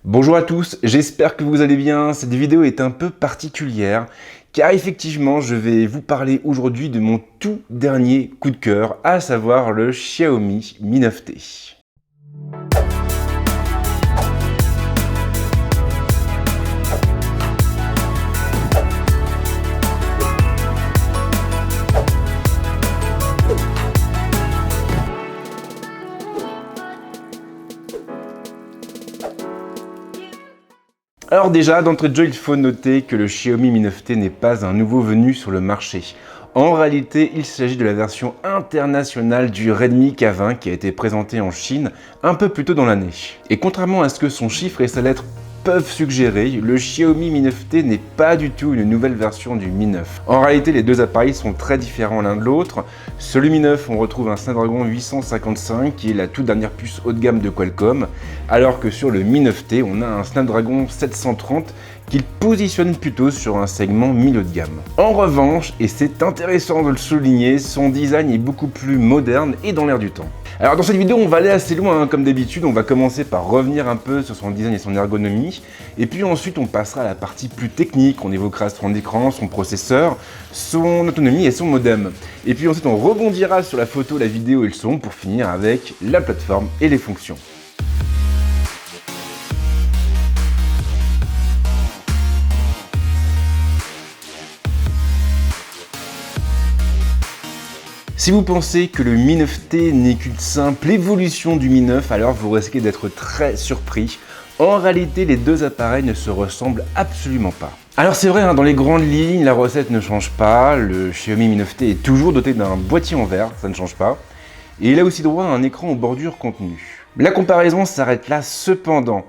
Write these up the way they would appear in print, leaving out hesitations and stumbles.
Bonjour à tous, j'espère que vous allez bien. Cette vidéo est un peu particulière car effectivement je vais vous parler aujourd'hui de mon tout dernier coup de cœur, à savoir le Xiaomi Mi 9T. Alors déjà, d'entrée de jeu, il faut noter que le Xiaomi Mi 9T n'est pas un nouveau venu sur le marché. En réalité, il s'agit de la version internationale du Redmi K20 qui a été présenté en Chine un peu plus tôt dans l'année. Et contrairement à ce que son chiffre et sa lettre peuvent suggérer, le Xiaomi Mi 9T n'est pas du tout une nouvelle version du Mi 9. En réalité, les deux appareils sont très différents l'un de l'autre. Sur le Mi 9, on retrouve un Snapdragon 855 qui est la toute dernière puce haut de gamme de Qualcomm, alors que sur le Mi 9T, on a un Snapdragon 730 qu'il positionne plutôt sur un segment milieu de gamme. En revanche, et c'est intéressant de le souligner, son design est beaucoup plus moderne et dans l'air du temps. Alors dans cette vidéo, on va aller assez loin, comme d'habitude. On va commencer par revenir un peu sur son design et son ergonomie, et puis ensuite on passera à la partie plus technique. On évoquera son écran, son processeur, son autonomie et son modem. Et puis ensuite on rebondira sur la photo, la vidéo et le son pour finir avec la plateforme et les fonctions. Si vous pensez que le Mi 9T n'est qu'une simple évolution du Mi 9, alors vous risquez d'être très surpris. En réalité, les deux appareils ne se ressemblent absolument pas. Alors c'est vrai, dans les grandes lignes, la recette ne change pas. Le Xiaomi Mi 9T est toujours doté d'un boîtier en verre, ça ne change pas. Et il a aussi droit à un écran aux bordures contenues. La comparaison s'arrête là cependant,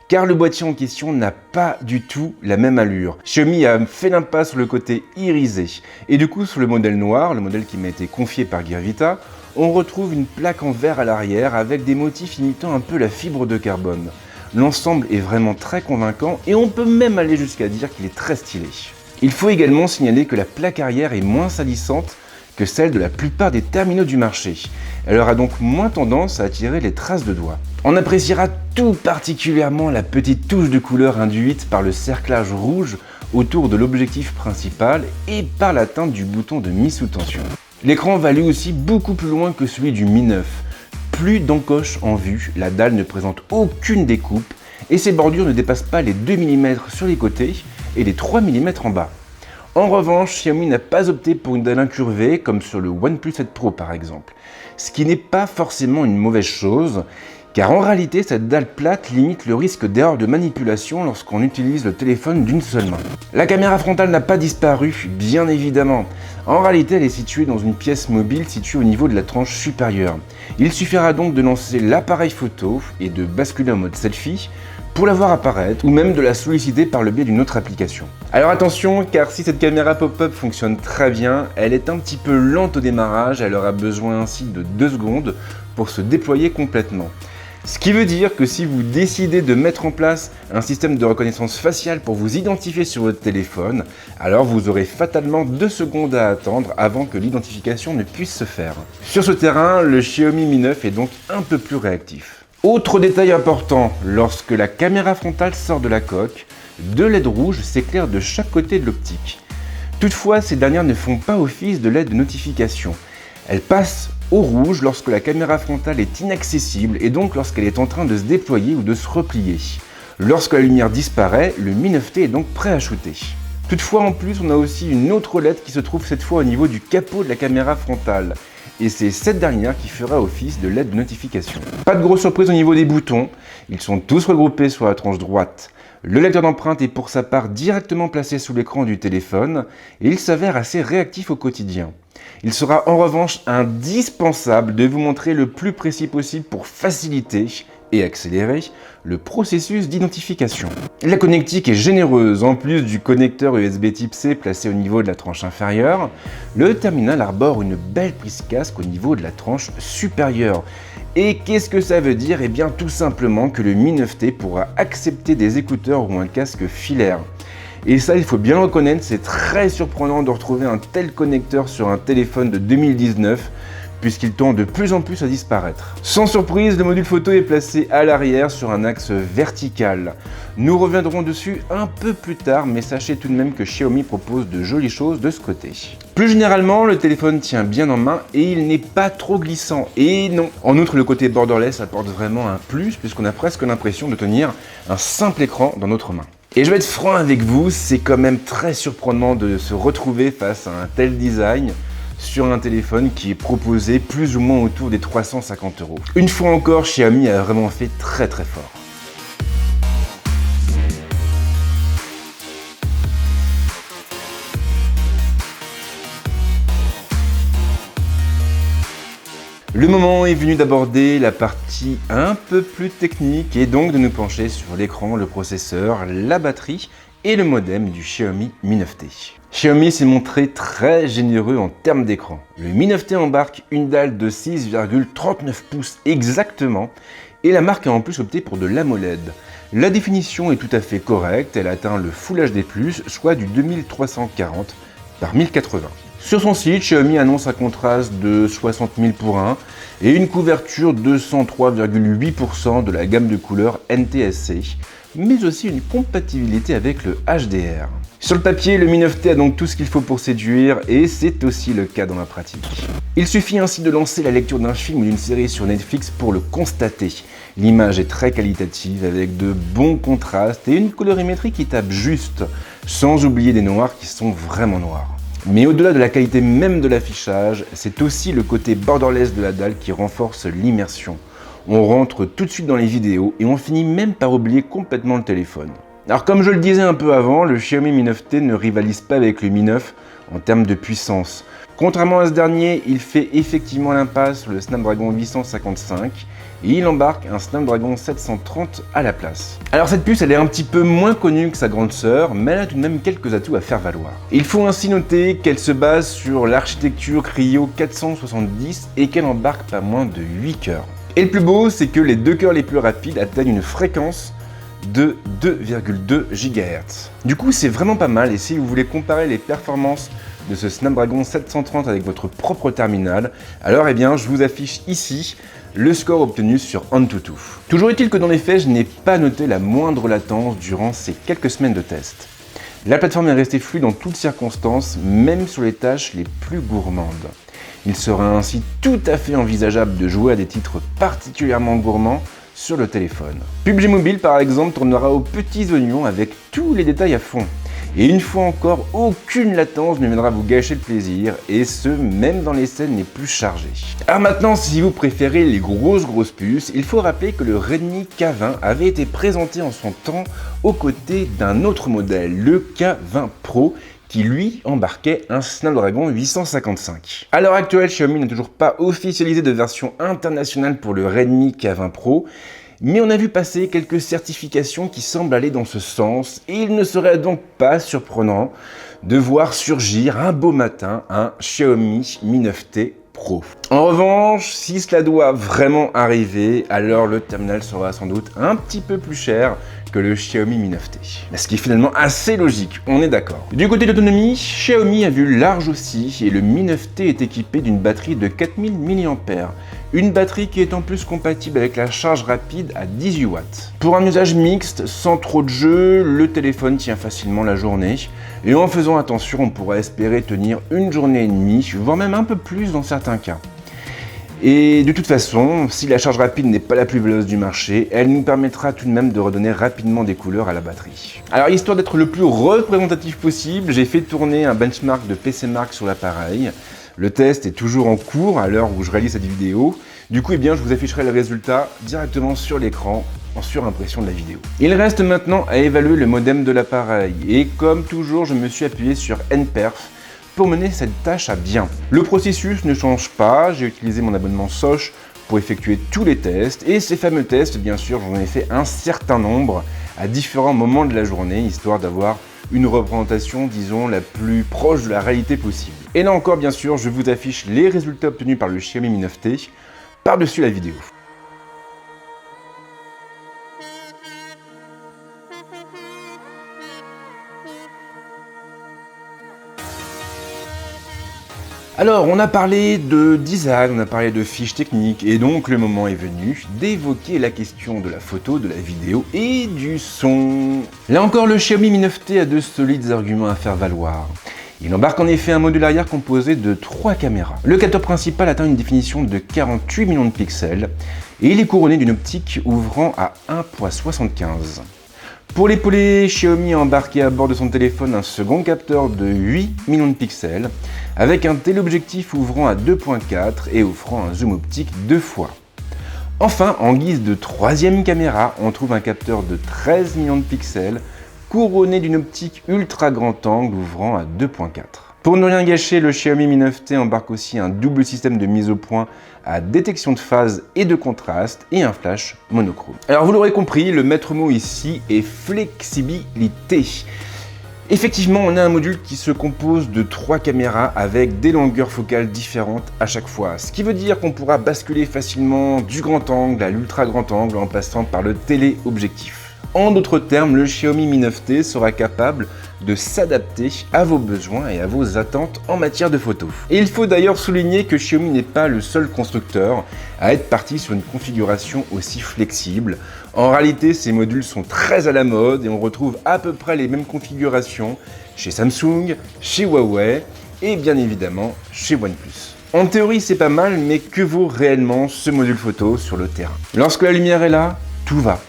car le boîtier en question n'a pas du tout la même allure. Xiaomi a fait l'impasse sur le côté irisé, et du coup sur le modèle noir, le modèle qui m'a été confié par Gear Vita, on retrouve une plaque en verre à l'arrière avec des motifs imitant un peu la fibre de carbone. L'ensemble est vraiment très convaincant et on peut même aller jusqu'à dire qu'il est très stylé. Il faut également signaler que la plaque arrière est moins salissante que celle de la plupart des terminaux du marché. Elle aura donc moins tendance à attirer les traces de doigts. On appréciera tout particulièrement la petite touche de couleur induite par le cerclage rouge autour de l'objectif principal et par la teinte du bouton de mise sous tension. L'écran va lui aussi beaucoup plus loin que celui du Mi 9. Plus d'encoche en vue, la dalle ne présente aucune découpe et ses bordures ne dépassent pas les 2 mm sur les côtés et les 3 mm en bas. En revanche, Xiaomi n'a pas opté pour une dalle incurvée comme sur le OnePlus 7 Pro par exemple, ce qui n'est pas forcément une mauvaise chose, car en réalité cette dalle plate limite le risque d'erreur de manipulation lorsqu'on utilise le téléphone d'une seule main. La caméra frontale n'a pas disparu, bien évidemment. En réalité, elle est située dans une pièce mobile située au niveau de la tranche supérieure. Il suffira donc de lancer l'appareil photo et de basculer en mode selfie pour la voir apparaître, ou même de la solliciter par le biais d'une autre application. Alors attention, car si cette caméra pop-up fonctionne très bien, elle est un petit peu lente au démarrage, elle aura besoin ainsi de 2 secondes pour se déployer complètement. Ce qui veut dire que si vous décidez de mettre en place un système de reconnaissance faciale pour vous identifier sur votre téléphone, alors vous aurez fatalement 2 secondes à attendre avant que l'identification ne puisse se faire. Sur ce terrain, le Xiaomi Mi 9 est donc un peu plus réactif. Autre détail important, lorsque la caméra frontale sort de la coque, 2 LED rouges s'éclairent de chaque côté de l'optique. Toutefois, ces dernières ne font pas office de LED de notification. Elles passent au rouge lorsque la caméra frontale est inaccessible et donc lorsqu'elle est en train de se déployer ou de se replier. Lorsque la lumière disparaît, le Mi 9T est donc prêt à shooter. Toutefois, en plus, on a aussi une autre LED qui se trouve cette fois au niveau du capot de la caméra frontale. Et c'est cette dernière qui fera office de LED de notification. Pas de grosse surprise au niveau des boutons, ils sont tous regroupés sur la tranche droite. Le lecteur d'empreintes est pour sa part directement placé sous l'écran du téléphone et il s'avère assez réactif au quotidien. Il sera en revanche indispensable de vous montrer le plus précis possible pour faciliter et accélérer le processus d'identification. La connectique est généreuse. En plus du connecteur USB Type C placé au niveau de la tranche inférieure, le terminal arbore une belle prise casque au niveau de la tranche supérieure. Et qu'est-ce que ça veut dire? Eh bien tout simplement que le Mi 9T pourra accepter des écouteurs ou un casque filaire. Et ça, il faut bien le reconnaître, c'est très surprenant de retrouver un tel connecteur sur un téléphone de 2019, puisqu'il tend de plus en plus à disparaître. Sans surprise, le module photo est placé à l'arrière sur un axe vertical. Nous reviendrons dessus un peu plus tard, mais sachez tout de même que Xiaomi propose de jolies choses de ce côté. Plus généralement, le téléphone tient bien en main et il n'est pas trop glissant. Et non. En outre, le côté borderless apporte vraiment un plus, puisqu'on a presque l'impression de tenir un simple écran dans notre main. Et je vais être franc avec vous, c'est quand même très surprenant de se retrouver face à un tel design sur un téléphone qui est proposé plus ou moins autour des 350 €. Une fois encore, Xiaomi a vraiment fait très fort. Le moment est venu d'aborder la partie un peu plus technique et donc de nous pencher sur l'écran, le processeur, la batterie et le modem du Xiaomi Mi 9T. Xiaomi s'est montré très généreux en termes d'écran. Le Mi 9T embarque une dalle de 6,39 pouces exactement et la marque a en plus opté pour de l'AMOLED. La définition est tout à fait correcte, elle atteint le Full HD+, soit du 2340 par 1080. Sur son site, Xiaomi annonce un contraste de 60 000 pour 1 et une couverture de 103,8% de la gamme de couleurs NTSC, mais aussi une compatibilité avec le HDR. Sur le papier, le Mi 9T a donc tout ce qu'il faut pour séduire et c'est aussi le cas dans la pratique. Il suffit ainsi de lancer la lecture d'un film ou d'une série sur Netflix pour le constater. L'image est très qualitative avec de bons contrastes et une colorimétrie qui tape juste, sans oublier des noirs qui sont vraiment noirs. Mais au-delà de la qualité même de l'affichage, c'est aussi le côté borderless de la dalle qui renforce l'immersion. On rentre tout de suite dans les vidéos et on finit même par oublier complètement le téléphone. Alors comme je le disais un peu avant, le Xiaomi Mi 9T ne rivalise pas avec le Mi 9 en termes de puissance. Contrairement à ce dernier, il fait effectivement l'impasse sur le Snapdragon 855 et il embarque un Snapdragon 730 à la place. Alors cette puce, elle est un petit peu moins connue que sa grande sœur, mais elle a tout de même quelques atouts à faire valoir. Il faut ainsi noter qu'elle se base sur l'architecture Kryo 470 et qu'elle embarque pas moins de 8 cœurs. Et le plus beau, c'est que les deux cœurs les plus rapides atteignent une fréquence de 2,2 GHz. Du coup, c'est vraiment pas mal et si vous voulez comparer les performances de ce Snapdragon 730 avec votre propre terminal, alors eh bien, je vous affiche ici le score obtenu sur AnTuTu. Toujours est-il que dans les faits, je n'ai pas noté la moindre latence durant ces quelques semaines de test. La plateforme est restée fluide dans toutes circonstances, même sur les tâches les plus gourmandes. Il sera ainsi tout à fait envisageable de jouer à des titres particulièrement gourmands sur le téléphone. PUBG Mobile par exemple tournera aux petits oignons avec tous les détails à fond. Et une fois encore, aucune latence ne viendra vous gâcher le plaisir, et ce, même dans les scènes les plus chargées. Alors maintenant, si vous préférez les grosses puces, il faut rappeler que le Redmi K20 avait été présenté en son temps aux côtés d'un autre modèle, le K20 Pro, qui lui embarquait un Snapdragon 855. À l'heure actuelle, Xiaomi n'a toujours pas officialisé de version internationale pour le Redmi K20 Pro, mais on a vu passer quelques certifications qui semblent aller dans ce sens, et il ne serait donc pas surprenant de voir surgir un beau matin un Xiaomi Mi 9T Pro. En revanche, si cela doit vraiment arriver, alors le terminal sera sans doute un petit peu plus cher que le Xiaomi Mi 9T. Ce qui est finalement assez logique, on est d'accord. Du côté de l'autonomie, Xiaomi a vu large aussi et le Mi 9T est équipé d'une batterie de 4000 mAh. Une batterie qui est en plus compatible avec la charge rapide à 18 watts. Pour un usage mixte, sans trop de jeu, le téléphone tient facilement la journée. Et en faisant attention, on pourra espérer tenir une journée et demie, voire même un peu plus dans certains cas. Et de toute façon, si la charge rapide n'est pas la plus veloce du marché, elle nous permettra tout de même de redonner rapidement des couleurs à la batterie. Alors histoire d'être le plus représentatif possible, j'ai fait tourner un benchmark de PCMark sur l'appareil. Le test est toujours en cours à l'heure où je réalise cette vidéo. Du coup, eh bien, je vous afficherai le résultat directement sur l'écran en surimpression de la vidéo. Il reste maintenant à évaluer le modem de l'appareil. Et comme toujours, je me suis appuyé sur NPerf pour mener cette tâche à bien. Le processus ne change pas, j'ai utilisé mon abonnement Soch pour effectuer tous les tests. Et ces fameux tests, bien sûr, j'en ai fait un certain nombre à différents moments de la journée, histoire d'avoir une représentation, disons, la plus proche de la réalité possible. Et là encore, bien sûr, je vous affiche les résultats obtenus par le Xiaomi Mi 9T par-dessus la vidéo. Alors, on a parlé de design, on a parlé de fiches techniques, et donc le moment est venu d'évoquer la question de la photo, de la vidéo et du son. Là encore, le Xiaomi Mi 9T a de solides arguments à faire valoir. Il embarque en effet un module arrière composé de 3 caméras. Le capteur principal atteint une définition de 48 millions de pixels, et il est couronné d'une optique ouvrant à 1.75. Pour l'épauler, Xiaomi a embarqué à bord de son téléphone un second capteur de 8 millions de pixels, avec un téléobjectif ouvrant à 2.4 et offrant un zoom optique 2 fois. Enfin, en guise de troisième caméra, on trouve un capteur de 13 millions de pixels, couronné d'une optique ultra grand angle ouvrant à 2.4. Pour ne rien gâcher, le Xiaomi Mi 9T embarque aussi un double système de mise au point à détection de phase et de contraste et un flash monochrome. Alors vous l'aurez compris, le maître mot ici est flexibilité. Effectivement, on a un module qui se compose de 3 caméras avec des longueurs focales différentes à chaque fois, ce qui veut dire qu'on pourra basculer facilement du grand angle à l'ultra grand angle en passant par le téléobjectif. En d'autres termes, le Xiaomi Mi 9T sera capable de s'adapter à vos besoins et à vos attentes en matière de photo. Et il faut d'ailleurs souligner que Xiaomi n'est pas le seul constructeur à être parti sur une configuration aussi flexible. En réalité, ces modules sont très à la mode et on retrouve à peu près les mêmes configurations chez Samsung, chez Huawei et bien évidemment chez OnePlus. En théorie, c'est pas mal, mais que vaut réellement ce module photo sur le terrain? Lorsque la lumière est là, tout va.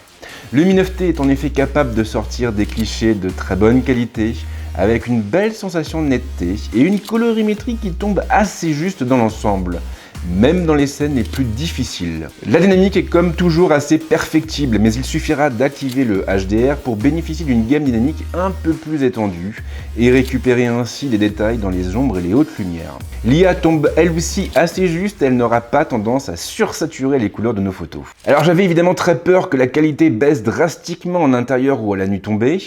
Le Mi 9T est en effet capable de sortir des clichés de très bonne qualité, avec une belle sensation de netteté et une colorimétrie qui tombe assez juste dans l'ensemble, même dans les scènes les plus difficiles. La dynamique est comme toujours assez perfectible, mais il suffira d'activer le HDR pour bénéficier d'une gamme dynamique un peu plus étendue et récupérer ainsi des détails dans les ombres et les hautes lumières. L'IA tombe elle aussi assez juste, elle n'aura pas tendance à sursaturer les couleurs de nos photos. Alors j'avais évidemment très peur que la qualité baisse drastiquement en intérieur ou à la nuit tombée,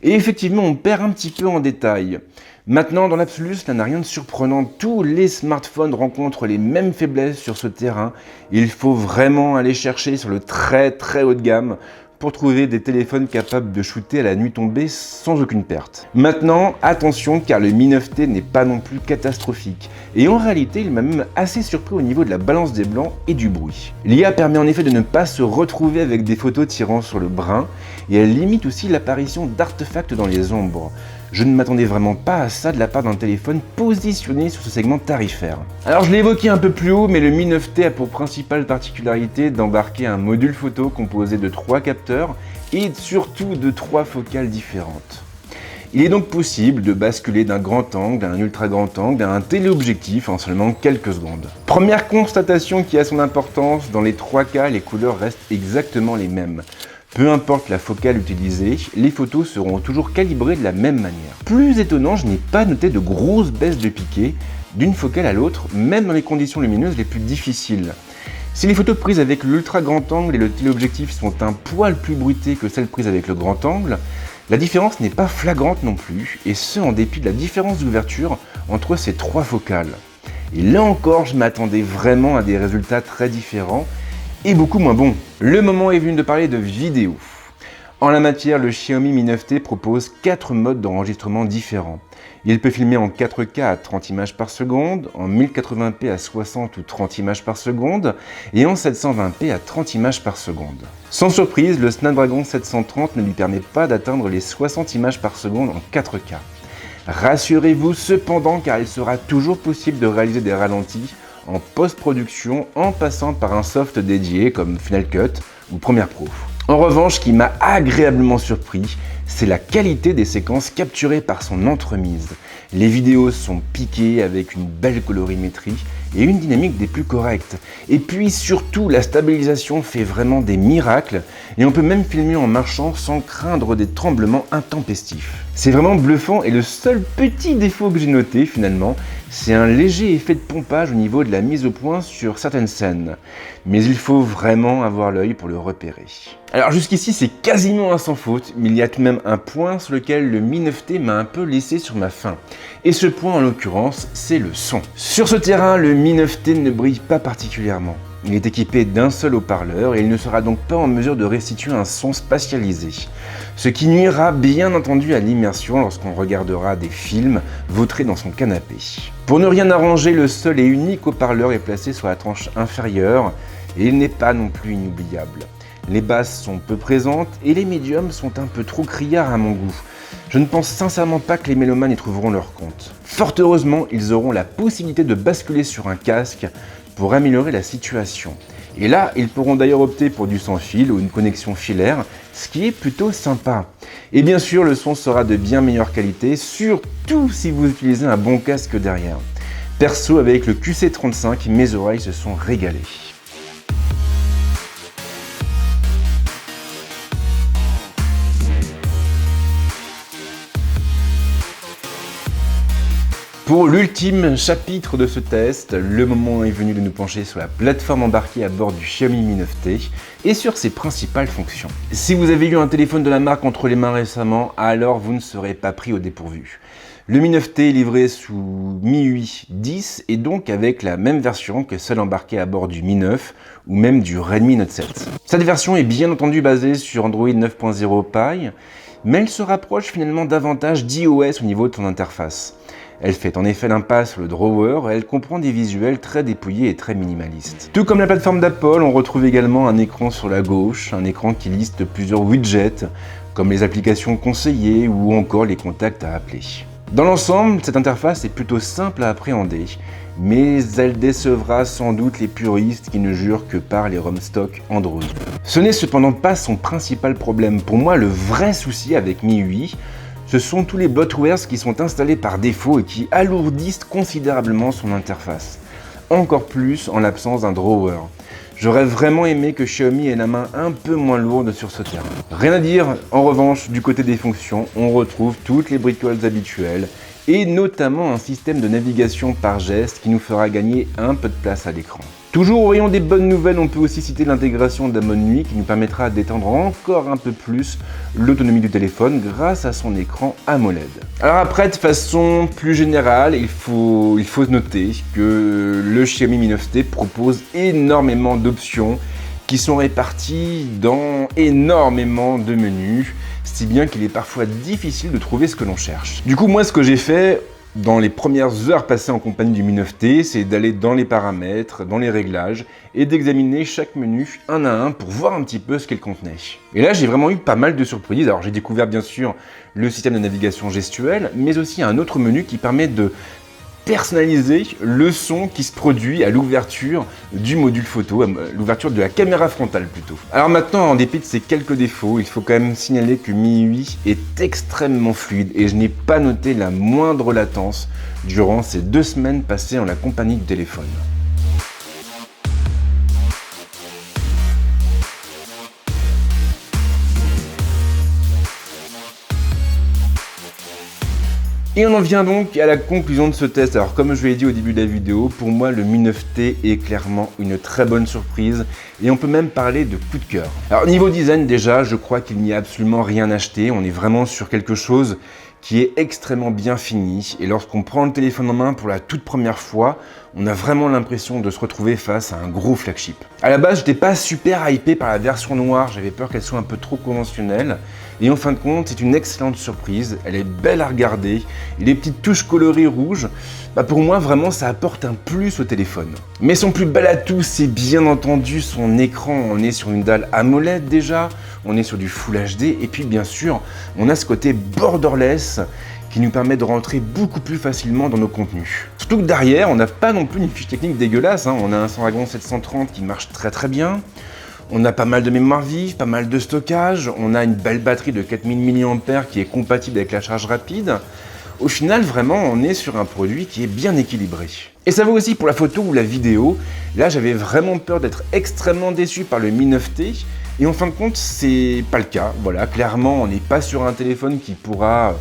et effectivement on perd un petit peu en détail. Maintenant, dans l'absolu, cela n'a rien de surprenant. Tous les smartphones rencontrent les mêmes faiblesses sur ce terrain. Il faut vraiment aller chercher sur le très haut de gamme pour trouver des téléphones capables de shooter à la nuit tombée sans aucune perte. Maintenant, attention car le Mi 9T n'est pas non plus catastrophique. Et en réalité, il m'a même assez surpris au niveau de la balance des blancs et du bruit. L'IA permet en effet de ne pas se retrouver avec des photos tirant sur le brun et elle limite aussi l'apparition d'artefacts dans les ombres. Je ne m'attendais vraiment pas à ça de la part d'un téléphone positionné sur ce segment tarifaire. Alors je l'ai évoqué un peu plus haut, mais le Mi 9T a pour principale particularité d'embarquer un module photo composé de 3 capteurs et surtout de 3 focales différentes. Il est donc possible de basculer d'un grand angle à un ultra grand angle à un téléobjectif en seulement quelques secondes. Première constatation qui a son importance, dans les 3 cas, les couleurs restent exactement les mêmes. Peu importe la focale utilisée, les photos seront toujours calibrées de la même manière. Plus étonnant, je n'ai pas noté de grosses baisses de piqué d'une focale à l'autre, même dans les conditions lumineuses les plus difficiles. Si les photos prises avec l'ultra grand angle et le téléobjectif sont un poil plus bruitées que celles prises avec le grand angle, la différence n'est pas flagrante non plus, et ce en dépit de la différence d'ouverture entre ces 3 focales. Et là encore, je m'attendais vraiment à des résultats très différents, et beaucoup moins bon. Le moment est venu de parler de vidéo. En la matière, le Xiaomi Mi 9T propose 4 modes d'enregistrement différents. Il peut filmer en 4K à 30 images par seconde, en 1080p à 60 ou 30 images par seconde, et en 720p à 30 images par seconde. Sans surprise, le Snapdragon 730 ne lui permet pas d'atteindre les 60 images par seconde en 4K. Rassurez-vous cependant car il sera toujours possible de réaliser des ralentis en post-production en passant par un soft dédié comme Final Cut ou Premiere Pro. En revanche, ce qui m'a agréablement surpris, c'est la qualité des séquences capturées par son entremise. Les vidéos sont piquées avec une belle colorimétrie et une dynamique des plus correctes. Et puis surtout, la stabilisation fait vraiment des miracles et on peut même filmer en marchant sans craindre des tremblements intempestifs. C'est vraiment bluffant et le seul petit défaut que j'ai noté finalement, c'est un léger effet de pompage au niveau de la mise au point sur certaines scènes. Mais il faut vraiment avoir l'œil pour le repérer. Alors jusqu'ici c'est quasiment un sans faute, mais il y a tout de même un point sur lequel le Mi 9T m'a un peu laissé sur ma faim. Et ce point en l'occurrence, c'est le son. Sur ce terrain, le Mi 9T ne brille pas particulièrement. Il est équipé d'un seul haut-parleur et il ne sera donc pas en mesure de restituer un son spatialisé, ce qui nuira bien entendu à l'immersion lorsqu'on regardera des films vautré dans son canapé. Pour ne rien arranger, le seul et unique haut-parleur est placé sur la tranche inférieure et il n'est pas non plus inoubliable. Les basses sont peu présentes et les médiums sont un peu trop criards à mon goût. Je ne pense sincèrement pas que les mélomanes y trouveront leur compte. Fort heureusement, ils auront la possibilité de basculer sur un casque pour améliorer la situation. Et là, ils pourront d'ailleurs opter pour du sans-fil ou une connexion filaire, ce qui est plutôt sympa. Et bien sûr, le son sera de bien meilleure qualité, surtout si vous utilisez un bon casque derrière. Perso, avec le QC35, mes oreilles se sont régalées. Pour l'ultime chapitre de ce test, le moment est venu de nous pencher sur la plateforme embarquée à bord du Xiaomi Mi 9T et sur ses principales fonctions. Si vous avez eu un téléphone de la marque entre les mains récemment, alors vous ne serez pas pris au dépourvu. Le Mi 9T est livré sous MIUI 10 et donc avec la même version que celle embarquée à bord du Mi 9 ou même du Redmi Note 7. Cette version est bien entendu basée sur Android 9.0 Pie, mais elle se rapproche finalement davantage d'iOS au niveau de son interface. Elle fait en effet l'impasse sur le drawer et elle comprend des visuels très dépouillés et très minimalistes. Tout comme la plateforme d'Apple, on retrouve également un écran sur la gauche, un écran qui liste plusieurs widgets, comme les applications conseillées ou encore les contacts à appeler. Dans l'ensemble, cette interface est plutôt simple à appréhender, mais elle décevra sans doute les puristes qui ne jurent que par les ROM stock Android. Ce n'est cependant pas son principal problème. Pour moi, le vrai souci avec MIUI, ce sont tous les bloatwares qui sont installés par défaut et qui alourdissent considérablement son interface. Encore plus en l'absence d'un drawer. J'aurais vraiment aimé que Xiaomi ait la main un peu moins lourde sur ce terrain. Rien à dire, en revanche, du côté des fonctions, on retrouve toutes les bricoles habituelles et notamment un système de navigation par geste qui nous fera gagner un peu de place à l'écran. Toujours au rayon des bonnes nouvelles, on peut aussi citer l'intégration d'un mode nuit qui nous permettra d'étendre encore un peu plus l'autonomie du téléphone grâce à son écran AMOLED. Alors après, de façon plus générale, il faut noter que le Xiaomi Mi 9T propose énormément d'options qui sont réparties dans énormément de menus, si bien qu'il est parfois difficile de trouver ce que l'on cherche. Du coup, moi, ce que j'ai fait dans les premières heures passées en compagnie du Mi 9T, c'est d'aller dans les paramètres, dans les réglages, et d'examiner chaque menu un à un pour voir un petit peu ce qu'elle contenait. Et là, j'ai vraiment eu pas mal de surprises. Alors, j'ai découvert bien sûr le système de navigation gestuelle, mais aussi un autre menu qui permet de personnaliser le son qui se produit à l'ouverture du module photo, l'ouverture de la caméra frontale plutôt. Alors maintenant, en dépit de ces quelques défauts, il faut quand même signaler que MIUI est extrêmement fluide et je n'ai pas noté la moindre latence durant ces 2 semaines passées en la compagnie du téléphone. Et on en vient donc à la conclusion de ce test. Alors comme je l'ai dit au début de la vidéo, pour moi le Mi 9T est clairement une très bonne surprise et on peut même parler de coup de cœur. Alors niveau design déjà, je crois qu'il n'y a absolument rien à acheter, on est vraiment sur quelque chose qui est extrêmement bien fini et lorsqu'on prend le téléphone en main pour la toute première fois, on a vraiment l'impression de se retrouver face à un gros flagship. À la base, j'étais pas super hypé par la version noire, j'avais peur qu'elle soit un peu trop conventionnelle. Et en fin de compte, c'est une excellente surprise, elle est belle à regarder, et les petites touches colorées rouges, pour moi vraiment ça apporte un plus au téléphone. Mais son plus bel atout, c'est bien entendu son écran. On est sur une dalle AMOLED déjà, on est sur du Full HD, et puis bien sûr, on a ce côté borderless qui nous permet de rentrer beaucoup plus facilement dans nos contenus. Surtout que derrière, on n'a pas non plus une fiche technique dégueulasse, on a un Snapdragon 730 qui marche très bien, on a pas mal de mémoire vive, pas mal de stockage, on a une belle batterie de 4000 mAh qui est compatible avec la charge rapide. Au final, vraiment, on est sur un produit qui est bien équilibré. Et ça vaut aussi pour la photo ou la vidéo. Là, j'avais vraiment peur d'être extrêmement déçu par le Mi 9T. Et en fin de compte, c'est pas le cas. Voilà, clairement, on n'est pas sur un téléphone qui pourra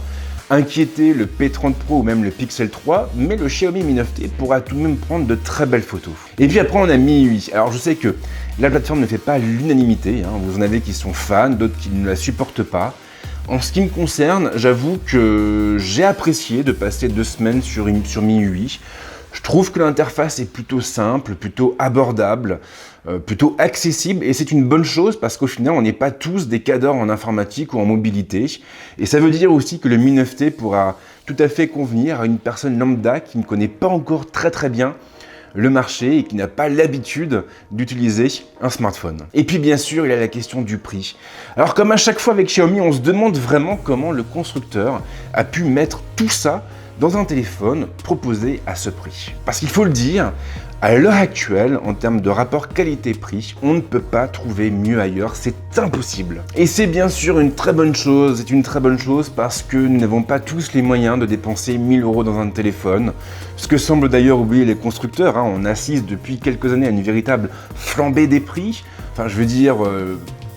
inquiéter le P30 Pro ou même le Pixel 3, mais le Xiaomi Mi 9T pourra tout de même prendre de très belles photos. Et puis après, on a MIUI. Alors, je sais que la plateforme ne fait pas l'unanimité. Vous en avez qui sont fans, d'autres qui ne la supportent pas. En ce qui me concerne, j'avoue que j'ai apprécié de passer 2 semaines sur MIUI. Je trouve que l'interface est plutôt simple, plutôt abordable. plutôt accessible, et c'est une bonne chose parce qu'au final on n'est pas tous des cadors en informatique ou en mobilité, et ça veut dire aussi que le Mi 9T pourra tout à fait convenir à une personne lambda qui ne connaît pas encore très bien le marché et qui n'a pas l'habitude d'utiliser un smartphone. Et puis bien sûr, il y a la question du prix. Alors comme à chaque fois avec Xiaomi, on se demande vraiment comment le constructeur a pu mettre tout ça dans un téléphone proposé à ce prix. Parce qu'il faut le dire, à l'heure actuelle, en termes de rapport qualité-prix, on ne peut pas trouver mieux ailleurs, c'est impossible. Et c'est bien sûr une très bonne chose, c'est une très bonne chose parce que nous n'avons pas tous les moyens de dépenser 1000 € dans un téléphone, ce que semblent d'ailleurs oublier les constructeurs, hein. On assiste depuis quelques années à une véritable flambée des prix. Enfin, je veux dire,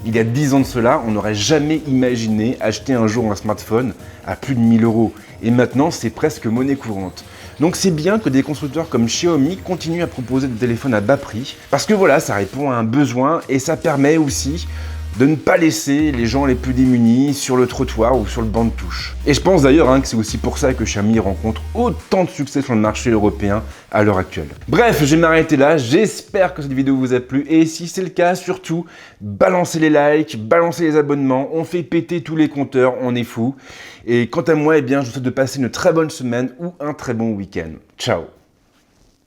il y a 10 ans de cela, on n'aurait jamais imaginé acheter un jour un smartphone à plus de 1000 €. Et maintenant, c'est presque monnaie courante. Donc c'est bien que des constructeurs comme Xiaomi continuent à proposer des téléphones à bas prix, parce que voilà, ça répond à un besoin et ça permet aussi de ne pas laisser les gens les plus démunis sur le trottoir ou sur le banc de touche. Et je pense d'ailleurs que c'est aussi pour ça que Xiaomi rencontre autant de succès sur le marché européen à l'heure actuelle. Bref, je vais m'arrêter là, j'espère que cette vidéo vous a plu, et si c'est le cas, surtout, balancez les likes, balancez les abonnements, on fait péter tous les compteurs, on est fou. Et quant à moi, je vous souhaite de passer une très bonne semaine ou un très bon week-end. Ciao!